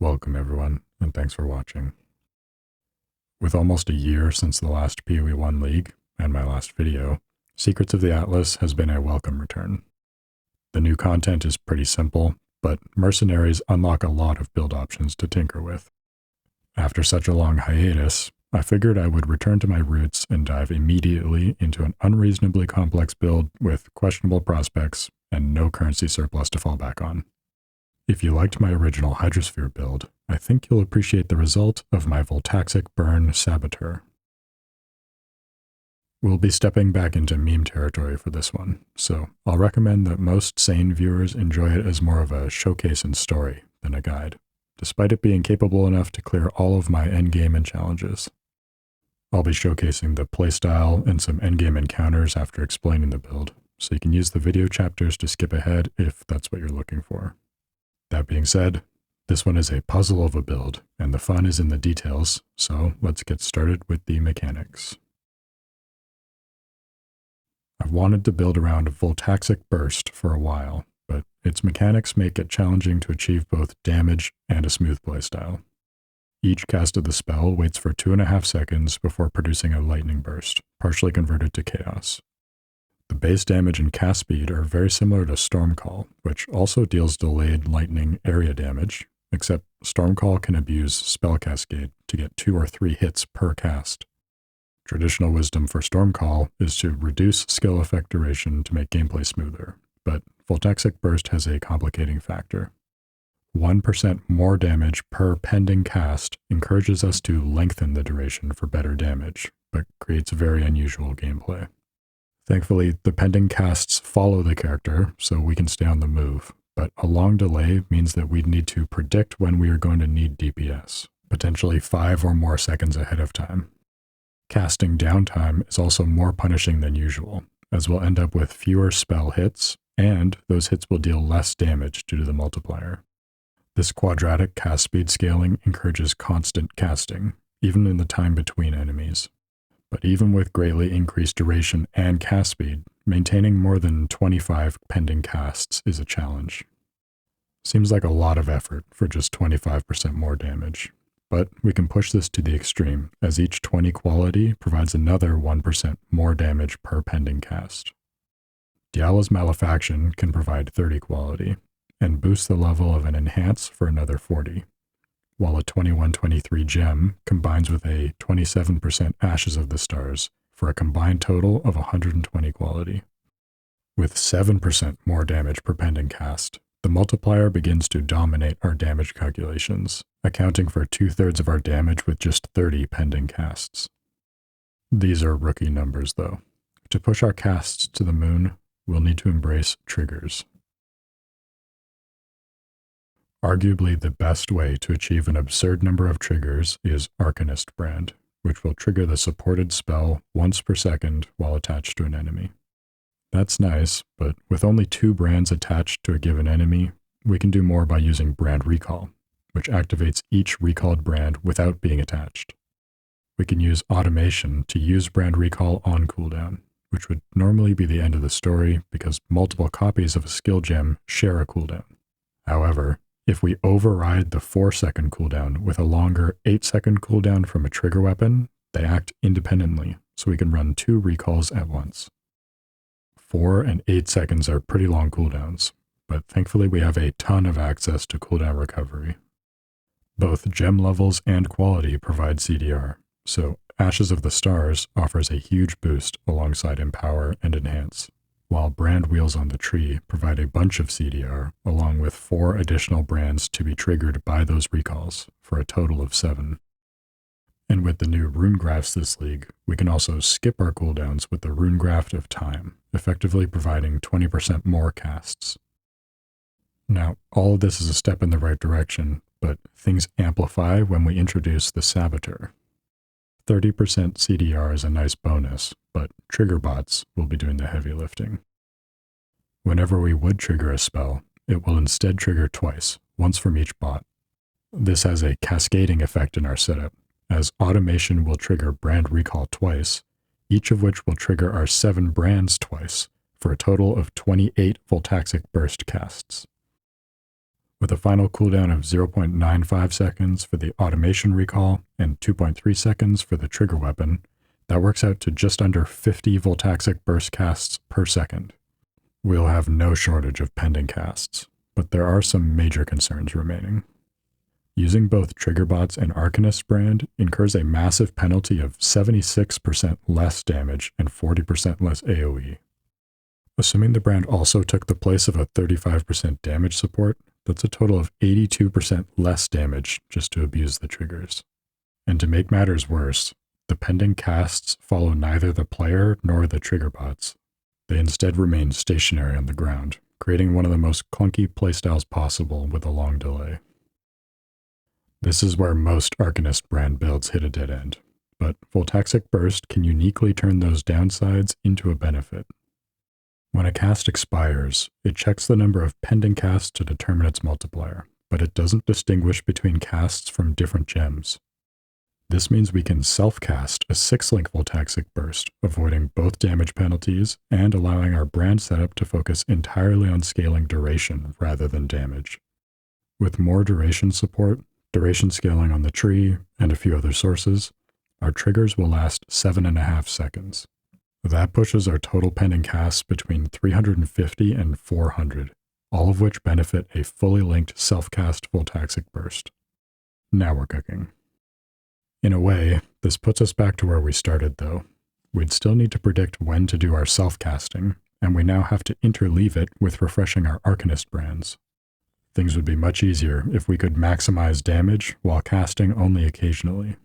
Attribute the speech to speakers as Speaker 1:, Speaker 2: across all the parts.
Speaker 1: Welcome everyone, and thanks for watching. With almost a year since the last PoE 1 League, and my last video, Secrets of the Atlas has been a welcome return. The new content is pretty simple, but mercenaries unlock a lot of build options to tinker with. After such a long hiatus, I figured I would return to my roots and dive immediately into an unreasonably complex build with questionable prospects and no currency surplus to fall back on. If you liked my original Hydrosphere build, I think you'll appreciate the result of my Voltaxic Burn Saboteur. We'll be stepping back into meme territory for this one, so I'll recommend that most sane viewers enjoy it as more of a showcase and story than a guide, despite it being capable enough to clear all of my endgame and challenges. I'll be showcasing the playstyle and some endgame encounters after explaining the build, so you can use the video chapters to skip ahead if that's what you're looking for. That being said, this one is a puzzle of a build, and the fun is in the details, so let's get started with the mechanics. I've wanted to build around Voltaxic Burst for a while, but its mechanics make it challenging to achieve both damage and a smooth playstyle. Each cast of the spell waits for 2.5 seconds before producing a lightning burst, partially converted to chaos. The base damage and cast speed are very similar to Stormcall, which also deals delayed lightning area damage, except Stormcall can abuse Spell Cascade to get 2 or 3 hits per cast. Traditional wisdom for Stormcall is to reduce skill effect duration to make gameplay smoother, but Voltaxic Burst has a complicating factor. 1% more damage per pending cast encourages us to lengthen the duration for better damage, but creates very unusual gameplay. Thankfully, the pending casts follow the character, so we can stay on the move, but a long delay means that we'd need to predict when we are going to need DPS, potentially 5 or more seconds ahead of time. Casting downtime is also more punishing than usual, as we'll end up with fewer spell hits, and those hits will deal less damage due to the multiplier. This quadratic cast speed scaling encourages constant casting, even in the time between enemies. But even with greatly increased duration and cast speed, maintaining more than 25 pending casts is a challenge. Seems like a lot of effort for just 25% more damage, but we can push this to the extreme, as each 20 quality provides another 1% more damage per pending cast. Diala's Malefaction can provide 30 quality, and boost the level of an Enhance for another 40. While a 21-23 gem combines with a 27% Ashes of the Stars for a combined total of 120 quality. With 7% more damage per pending cast, the multiplier begins to dominate our damage calculations, accounting for 2/3 of our damage with just 30 pending casts. These are rookie numbers though. To push our casts to the moon, we'll need to embrace triggers. Arguably the best way to achieve an absurd number of triggers is Arcanist Brand, which will trigger the supported spell once per second while attached to an enemy. That's nice, but with only 2 brands attached to a given enemy, we can do more by using Brand Recall, which activates each recalled brand without being attached. We can use automation to use Brand Recall on cooldown, which would normally be the end of the story because multiple copies of a skill gem share a cooldown. However, if we override the 4-second cooldown with a longer 8-second cooldown from a trigger weapon, they act independently, so we can run 2 recalls at once. 4 and 8 seconds are pretty long cooldowns, but thankfully we have a ton of access to cooldown recovery. Both gem levels and quality provide CDR, so Ashes of the Stars offers a huge boost alongside Empower and Enhance, while brand wheels on the tree provide a bunch of CDR, along with 4 additional brands to be triggered by those recalls, for a total of 7. And with the new rune grafts this league, we can also skip our cooldowns with the rune graft of time, effectively providing 20% more casts. Now, all of this is a step in the right direction, but things amplify when we introduce the Saboteur. 30% CDR is a nice bonus, but trigger bots will be doing the heavy lifting. Whenever we would trigger a spell, it will instead trigger twice, once from each bot. This has a cascading effect in our setup, as automation will trigger Brand Recall twice, each of which will trigger our 7 brands twice, for a total of 28 Voltaxic Burst casts. With a final cooldown of 0.95 seconds for the automation recall and 2.3 seconds for the trigger weapon, that works out to just under 50 Voltaxic Burst casts per second. We'll have no shortage of pending casts, but there are some major concerns remaining. Using both Triggerbots and Arcanist brand incurs a massive penalty of 76% less damage and 40% less AoE. Assuming the brand also took the place of a 35% damage support, that's a total of 82% less damage just to abuse the triggers. And to make matters worse, the pending casts follow neither the player nor the Triggerbots. They instead remain stationary on the ground, creating one of the most clunky playstyles possible with a long delay. This is where most Arcanist brand builds hit a dead end, but Voltaxic Burst can uniquely turn those downsides into a benefit. When a cast expires, it checks the number of pending casts to determine its multiplier, but it doesn't distinguish between casts from different gems. This means we can self-cast a 6-link Voltaxic Burst, avoiding both damage penalties and allowing our brand setup to focus entirely on scaling duration rather than damage. With more duration support, duration scaling on the tree, and a few other sources, our triggers will last 7.5 seconds. That pushes our total pending casts between 350 and 400, all of which benefit a fully linked self-cast Voltaxic Burst. Now we're cooking. In a way, this puts us back to where we started though. We'd still need to predict when to do our self-casting, and we now have to interleave it with refreshing our Arcanist brands. Things would be much easier if we could maximize damage while casting only occasionally.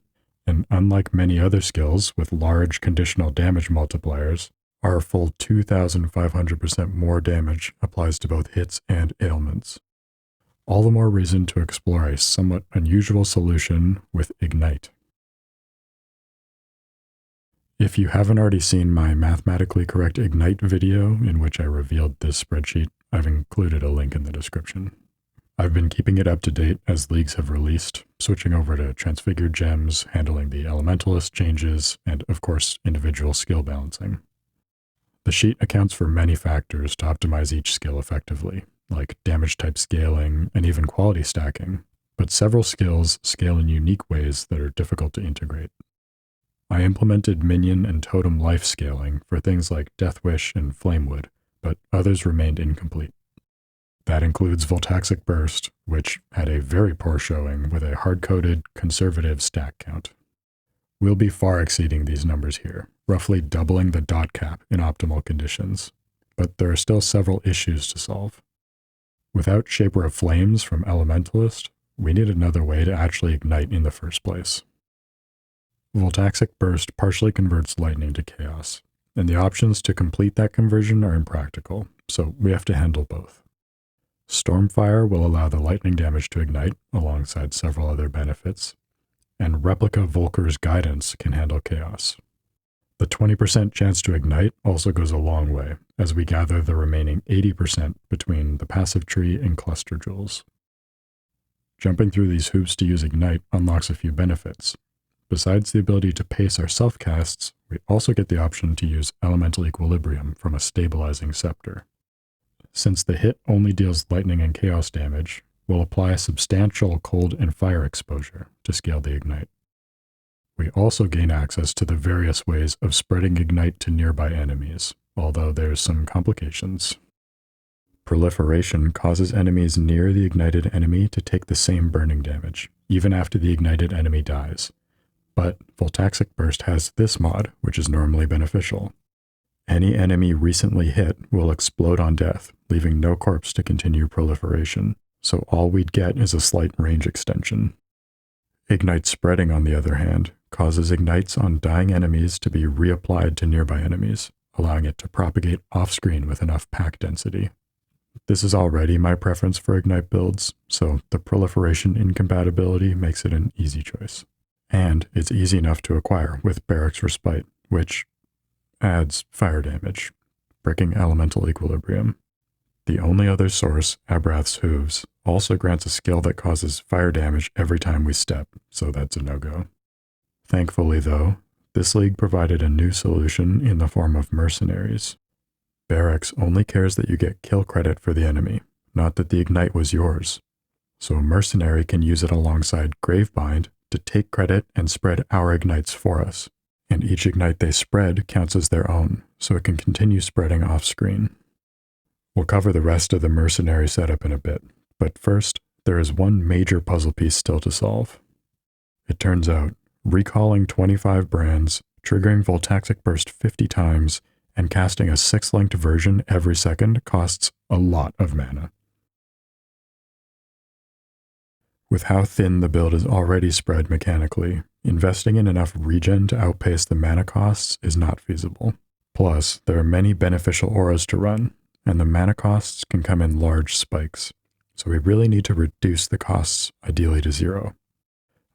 Speaker 1: And unlike many other skills with large conditional damage multipliers, our full 2,500% more damage applies to both hits and ailments. All the more reason to explore a somewhat unusual solution with Ignite. If you haven't already seen my mathematically correct Ignite video in which I revealed this spreadsheet, I've included a link in the description. I've been keeping it up to date as leagues have released, switching over to transfigured gems, handling the elementalist changes, and of course individual skill balancing. The sheet accounts for many factors to optimize each skill effectively, like damage type scaling and even quality stacking, but several skills scale in unique ways that are difficult to integrate. I implemented minion and totem life scaling for things like Death Wish and Flamewood, but others remained incomplete. That includes Voltaxic Burst, which had a very poor showing with a hard-coded, conservative stack count. We'll be far exceeding these numbers here, roughly doubling the dot cap in optimal conditions, but there are still several issues to solve. Without Shaper of Flames from Elementalist, we need another way to actually ignite in the first place. Voltaxic Burst partially converts lightning to chaos, and the options to complete that conversion are impractical, so we have to handle both. Stormfire will allow the lightning damage to ignite, alongside several other benefits, and Replica Volker's Guidance can handle chaos. The 20% chance to ignite also goes a long way, as we gather the remaining 80% between the passive tree and cluster jewels. Jumping through these hoops to use Ignite unlocks a few benefits. Besides the ability to pace our self-casts, we also get the option to use Elemental Equilibrium from a stabilizing scepter. Since the hit only deals lightning and chaos damage, we'll apply a substantial cold and fire exposure to scale the Ignite. We also gain access to the various ways of spreading Ignite to nearby enemies, although there's some complications. Proliferation causes enemies near the ignited enemy to take the same burning damage, even after the ignited enemy dies. But Voltaxic Burst has this mod, which is normally beneficial. Any enemy recently hit will explode on death, leaving no corpse to continue proliferation, so all we'd get is a slight range extension. Ignite Spreading, on the other hand, causes ignites on dying enemies to be reapplied to nearby enemies, allowing it to propagate off-screen with enough pack density. This is already my preference for Ignite builds, so the proliferation incompatibility makes it an easy choice. And it's easy enough to acquire with Barrack's Respite, which adds fire damage, breaking elemental equilibrium. The only other source, Abrath's Hooves, also grants a skill that causes fire damage every time we step, so that's a no-go. Thankfully though, this league provided a new solution in the form of mercenaries. Barracks only cares that you get kill credit for the enemy, not that the ignite was yours. So a mercenary can use it alongside Gravebind to take credit and spread our ignites for us. And each ignite they spread counts as their own, so it can continue spreading off screen. We'll cover the rest of the mercenary setup in a bit, but first, there is one major puzzle piece still to solve. It turns out, recalling 25 brands, triggering Voltaxic Burst 50 times, and casting a 6-linked version every second costs a lot of mana. With how thin the build is already spread mechanically, investing in enough regen to outpace the mana costs is not feasible. Plus, there are many beneficial auras to run, and the mana costs can come in large spikes, so we really need to reduce the costs, ideally to 0.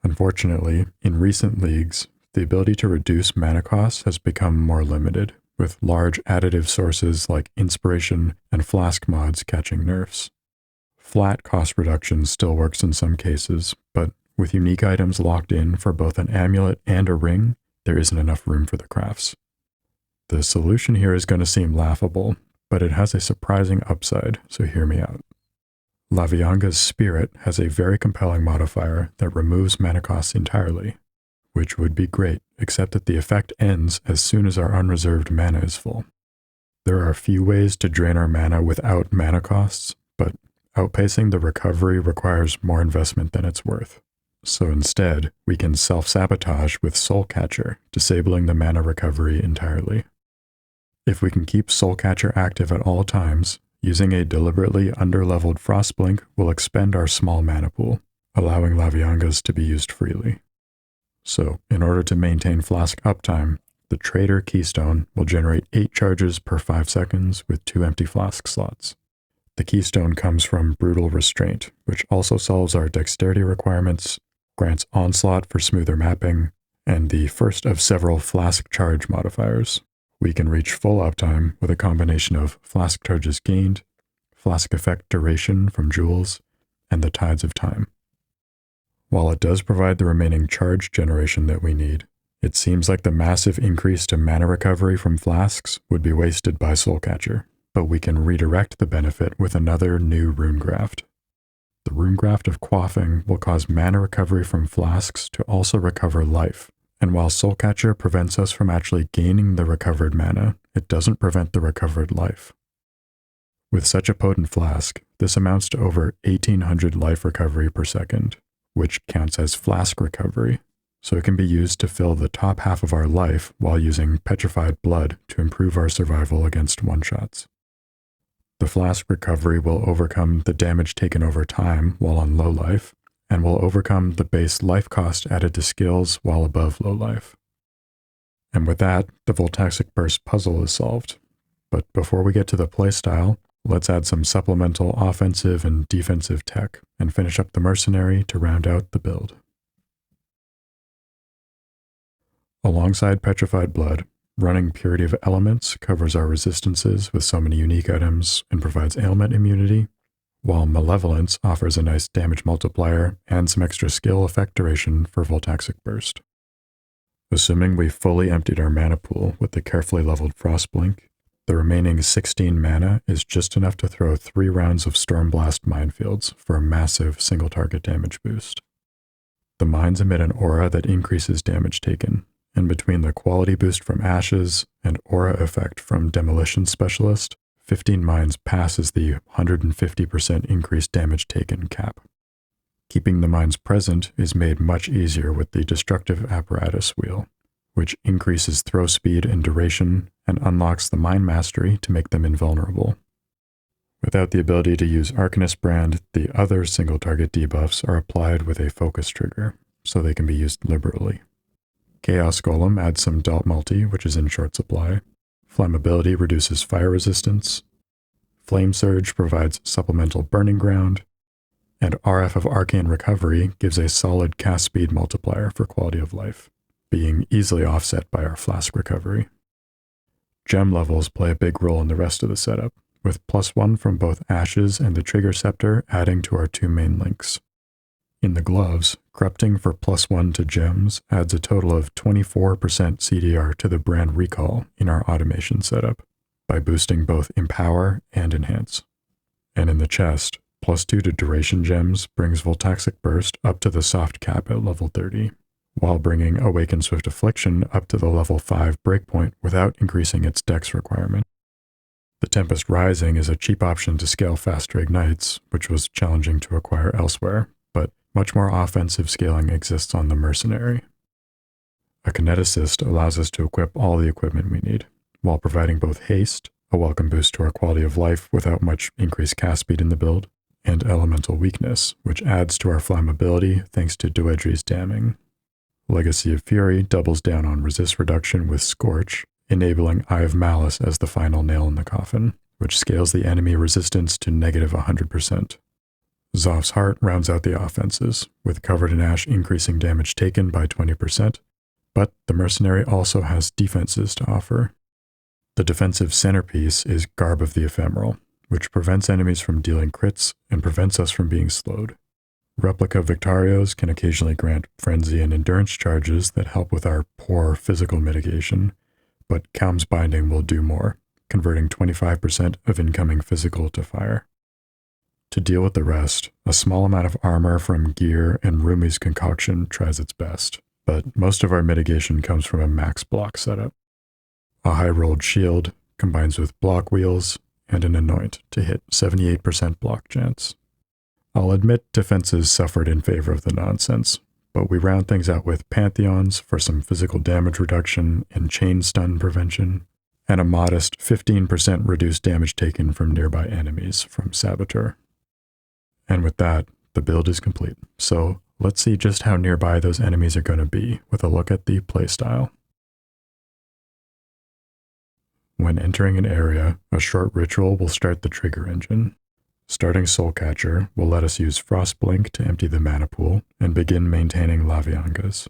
Speaker 1: Unfortunately, in recent leagues, the ability to reduce mana costs has become more limited, with large additive sources like Inspiration and Flask mods catching nerfs. Flat cost reduction still works in some cases, but with unique items locked in for both an amulet and a ring, there isn't enough room for the crafts. The solution here is going to seem laughable, but it has a surprising upside, so hear me out. Lavianga's Spirit has a very compelling modifier that removes mana costs entirely, which would be great, except that the effect ends as soon as our unreserved mana is full. There are a few ways to drain our mana without mana costs, but outpacing the recovery requires more investment than it's worth. So instead, we can self-sabotage with Soulcatcher, disabling the mana recovery entirely. If we can keep Soulcatcher active at all times, using a deliberately underleveled Frostblink will expend our small mana pool, allowing Laviangas to be used freely. So, in order to maintain Flask uptime, the Trader Keystone will generate 8 charges per 5 seconds with 2 empty Flask slots. The Keystone comes from Brutal Restraint, which also solves our dexterity requirements, grants Onslaught for smoother mapping, and the first of several Flask charge modifiers. We can reach full uptime with a combination of Flask charges gained, Flask effect duration from jewels, and the Tides of Time. While it does provide the remaining charge generation that we need, it seems like the massive increase to mana recovery from Flasks would be wasted by Soulcatcher, but we can redirect the benefit with another new Rune Graft. The Rune Graft of Quaffing will cause mana recovery from Flasks to also recover life, and while Soulcatcher prevents us from actually gaining the recovered mana, it doesn't prevent the recovered life. With such a potent Flask, this amounts to over 1800 life recovery per second, which counts as Flask recovery, so it can be used to fill the top half of our life while using Petrified Blood to improve our survival against one-shots. The Flask recovery will overcome the damage taken over time while on low life, and will overcome the base life cost added to skills while above low life. And with that, the Voltaxic Burst puzzle is solved. But before we get to the playstyle, let's add some supplemental offensive and defensive tech, and finish up the mercenary to round out the build. Alongside Petrified Blood, running Purity of Elements covers our resistances with so many unique items and provides ailment immunity, while Malevolence offers a nice damage multiplier and some extra skill effect duration for Voltaxic Burst. Assuming we fully emptied our mana pool with the carefully leveled Frostblink, the remaining 16 mana is just enough to throw 3 rounds of Stormblast minefields for a massive single target damage boost. The mines emit an aura that increases damage taken, and between the quality boost from Ashes and aura effect from Demolition Specialist, 15 mines passes the 150% increased damage taken cap. Keeping the mines present is made much easier with the Destructive Apparatus wheel, which increases throw speed and duration and unlocks the Mine Mastery to make them invulnerable. Without the ability to use Arcanist Brand, the other single target debuffs are applied with a focus trigger, so they can be used liberally. Chaos Golem adds some Dalt Multi, which is in short supply. Flammability reduces fire resistance. Flame Surge provides supplemental burning ground. And RF of Arcane Recovery gives a solid cast speed multiplier for quality of life, being easily offset by our Flask recovery. Gem levels play a big role in the rest of the setup, with +1 from both Ashes and the Trigger Scepter adding to our 2 main links. In the gloves, corrupting for +1 to gems adds a total of 24% CDR to the brand recall in our automation setup, by boosting both Empower and Enhance. And in the chest, +2 to duration gems brings Voltaxic Burst up to the soft cap at level 30, while bringing Awaken Swift Affliction up to the level 5 breakpoint without increasing its dex requirement. The Tempest Rising is a cheap option to scale faster ignites, which was challenging to acquire elsewhere, but much more offensive scaling exists on the Mercenary. A Kineticist allows us to equip all the equipment we need, while providing both haste, a welcome boost to our quality of life without much increased cast speed in the build, and elemental weakness, which adds to our flammability thanks to Doedri's Damning. Legacy of Fury doubles down on resist reduction with Scorch, enabling Eye of Malice as the final nail in the coffin, which scales the enemy resistance to negative 100%. Zoph's Heart rounds out the offenses, with Covered in Ash increasing damage taken by 20%, but the Mercenary also has defenses to offer. The defensive centerpiece is Garb of the Ephemeral, which prevents enemies from dealing crits and prevents us from being slowed. Replica Victarios can occasionally grant frenzy and endurance charges that help with our poor physical mitigation, but Calm's Binding will do more, converting 25% of incoming physical to fire. To deal with the rest, a small amount of armor from Gear and Rumi's concoction tries its best, but most of our mitigation comes from a max block setup. A high-rolled shield combines with block wheels and an anoint to hit 78% block chance. I'll admit defenses suffered in favor of the nonsense, but we round things out with Pantheons for some physical damage reduction and chain stun prevention, and a modest 15% reduced damage taken from nearby enemies from Saboteur. And with that, the build is complete, so let's see just how nearby those enemies are going to be with a look at the playstyle. When entering an area, a short ritual will start the trigger engine. Starting Soulcatcher will let us use Frostblink to empty the mana pool and begin maintaining Laviangas.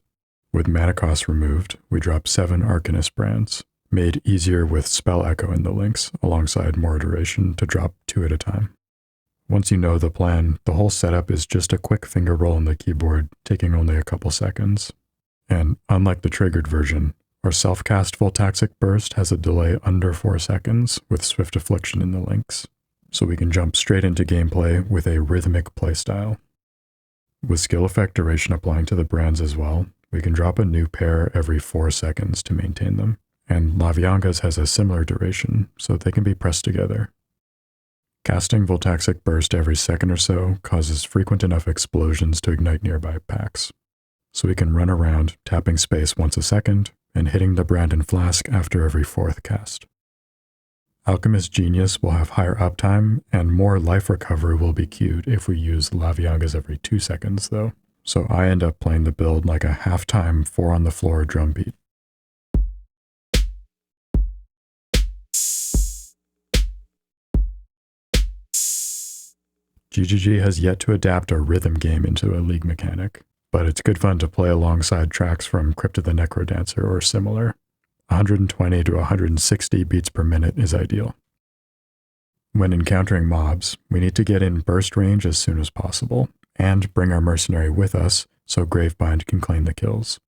Speaker 1: With mana cost removed, we drop 7 Arcanist brands, made easier with Spell Echo in the links, alongside more duration to drop 2 at a time. Once you know the plan, the whole setup is just a quick finger roll on the keyboard, taking only a couple seconds. And unlike the triggered version, our self-cast Voltaxic Burst has a delay under 4 seconds with Swift Affliction in the links, so we can jump straight into gameplay with a rhythmic playstyle. With skill effect duration applying to the brands as well, we can drop a new pair every 4 seconds to maintain them, and Lavianga's has a similar duration, so they can be pressed together. Casting Voltaxic Burst every second or so causes frequent enough explosions to ignite nearby packs, so we can run around tapping space once a second and hitting the brand and flask after every 4th cast. Alchemist Genius will have higher uptime, and more life recovery will be queued if we use Laviangas every 2 seconds though, so I end up playing the build like a half-time 4-on-the-floor drumbeat. GGG has yet to adapt a rhythm game into a league mechanic, but it's good fun to play alongside tracks from Crypt of the Necrodancer or similar. 120 to 160 beats per minute is ideal. When encountering mobs, we need to get in burst range as soon as possible, and bring our mercenary with us so Gravebind can claim the kills.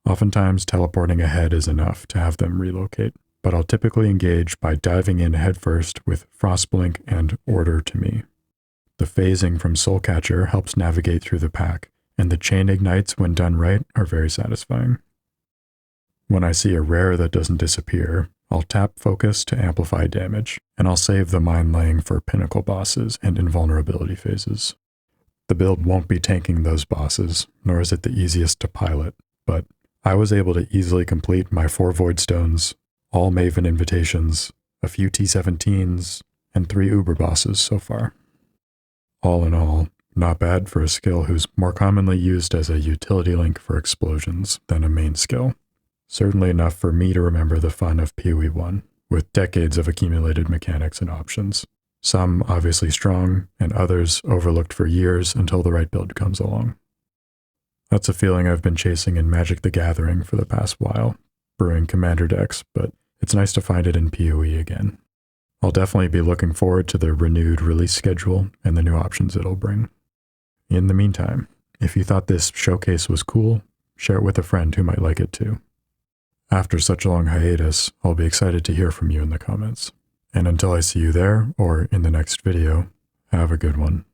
Speaker 1: Oftentimes teleporting ahead is enough to have them relocate, but I'll typically engage by diving in headfirst with Frostblink and Order to Me. The phasing from Soulcatcher helps navigate through the pack, and the chain ignites when done right are very satisfying. When I see a rare that doesn't disappear, I'll tap focus to amplify damage, and I'll save the mind laying for pinnacle bosses and invulnerability phases. The build won't be tanking those bosses, nor is it the easiest to pilot, but I was able to easily complete my 4 Void Stones, all Maven invitations, a few T17s, and 3 Uber bosses so far. All in all, not bad for a skill who's more commonly used as a utility link for explosions than a main skill. Certainly enough for me to remember the fun of PoE 1, with decades of accumulated mechanics and options. Some obviously strong, and others overlooked for years until the right build comes along. That's a feeling I've been chasing in Magic the Gathering for the past while, brewing commander decks, but it's nice to find it in PoE again. I'll definitely be looking forward to the renewed release schedule and the new options it'll bring. In the meantime, if you thought this showcase was cool, share it with a friend who might like it too. After such a long hiatus, I'll be excited to hear from you in the comments. And until I see you there, or in the next video, have a good one.